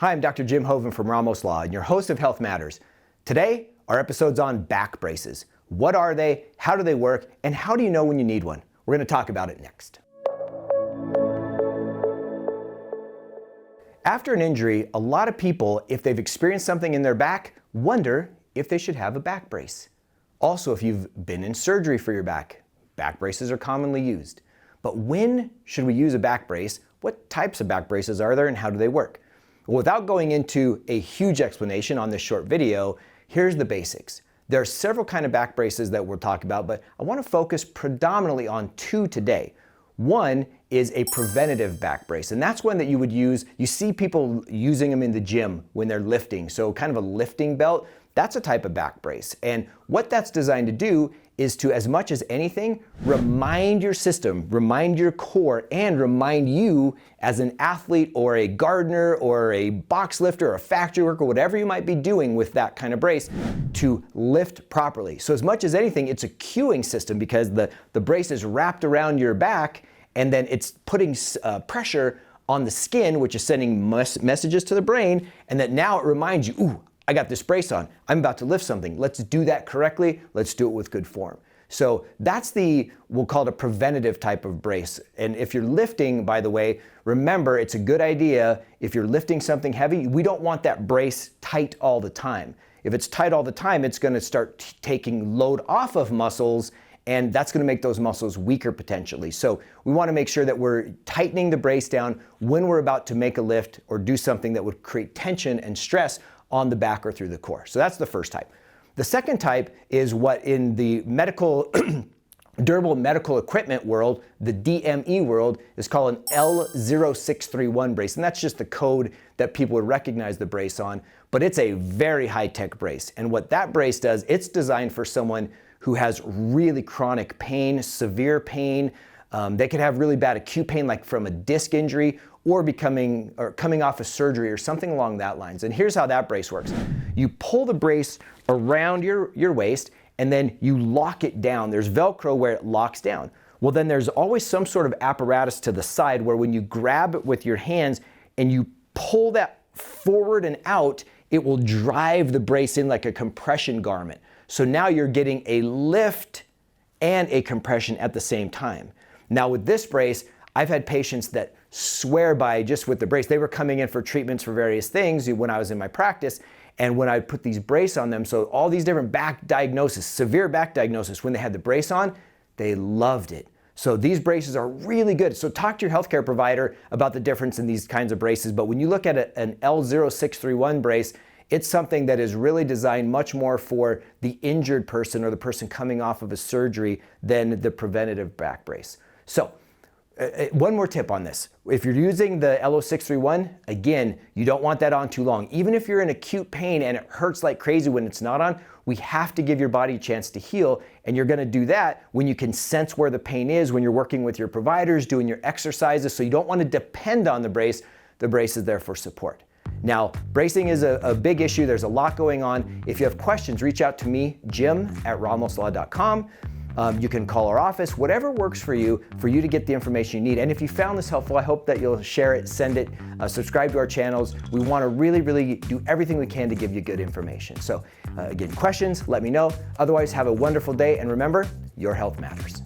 Hi, I'm Dr. Jim Hoven from Ramos Law and your host of Health Matters. Today, our episode's on back braces. What are they, how do they work, and how do you know when you need one? We're going to talk about it next. After an injury, a lot of people, if they've experienced something in their back, wonder if they should have a back brace. Also, if you've been in surgery for your back braces are commonly used. But when should we use a back brace? What types of back braces are there and how do they work? Well, without going into a huge explanation on this short video, here's the basics. There are several kinds of back braces that we'll talk about, but I want to focus predominantly on two today. One is a preventative back brace, and that's one that you would use. You see people using them in the gym when they're lifting, so kind of a lifting belt. That's a type of back brace. And what that's designed to do is to, as much as anything, remind your system, remind your core, and remind you as an athlete or a gardener or a box lifter or a factory worker, whatever you might be doing with that kind of brace, to lift properly. So as much as anything, it's a cueing system because the brace is wrapped around your back and then it's putting pressure on the skin, which is sending messages to the brain, and that now it reminds you, ooh, I got this brace on. I'm about to lift something. Let's do that correctly. Let's do it with good form. So that's we'll call it a preventative type of brace. And if you're lifting, by the way, remember it's a good idea if you're lifting something heavy, we don't want that brace tight all the time. If it's tight all the time, it's going to start taking load off of muscles, and that's going to make those muscles weaker potentially. So we want to make sure that we're tightening the brace down when we're about to make a lift or do something that would create tension and stress on the back or through the core. So that's the first type. The second type is what in the medical, durable medical equipment world, the DME world, is called an L0631 brace. And that's just the code that people would recognize the brace on. But it's a very high-tech brace. And what that brace does, it's designed for someone who has really chronic pain, severe pain. They could have really bad acute pain, like from a disc injury, or coming off a surgery or something along that lines. And here's how that brace works. You pull the brace around your waist and then you lock it down. There's Velcro where it locks down. Well, then there's always some sort of apparatus to the side where when you grab it with your hands and you pull that forward and out, it will drive the brace in like a compression garment. So now you're getting a lift and a compression at the same time. Now with this brace, I've had patients that swear by just with the brace. They were coming in for treatments for various things when I was in my practice, and when I put these brace on them, so all these different back diagnoses, severe back diagnosis, when they had the brace on, they loved it. So these braces are really good. So talk to your healthcare provider about the difference in these kinds of braces. But when you look at an L0631 brace, it's something that is really designed much more for the injured person or the person coming off of a surgery than the preventative back brace. So one more tip on this. If you're using the L0631, again, you don't want that on too long. Even if you're in acute pain and it hurts like crazy when it's not on, we have to give your body a chance to heal. And you're going to do that when you can sense where the pain is, when you're working with your providers, doing your exercises. So you don't want to depend on the brace. The brace is there for support. Now, bracing is a big issue. There's a lot going on. If you have questions, reach out to me, jim@ramoslaw.com. You can call our office, whatever works for you to get the information you need. And if you found this helpful, I hope that you'll share it, send it, subscribe to our channels. We want to really, really do everything we can to give you good information. So again, questions, let me know. Otherwise, have a wonderful day. And remember, your health matters.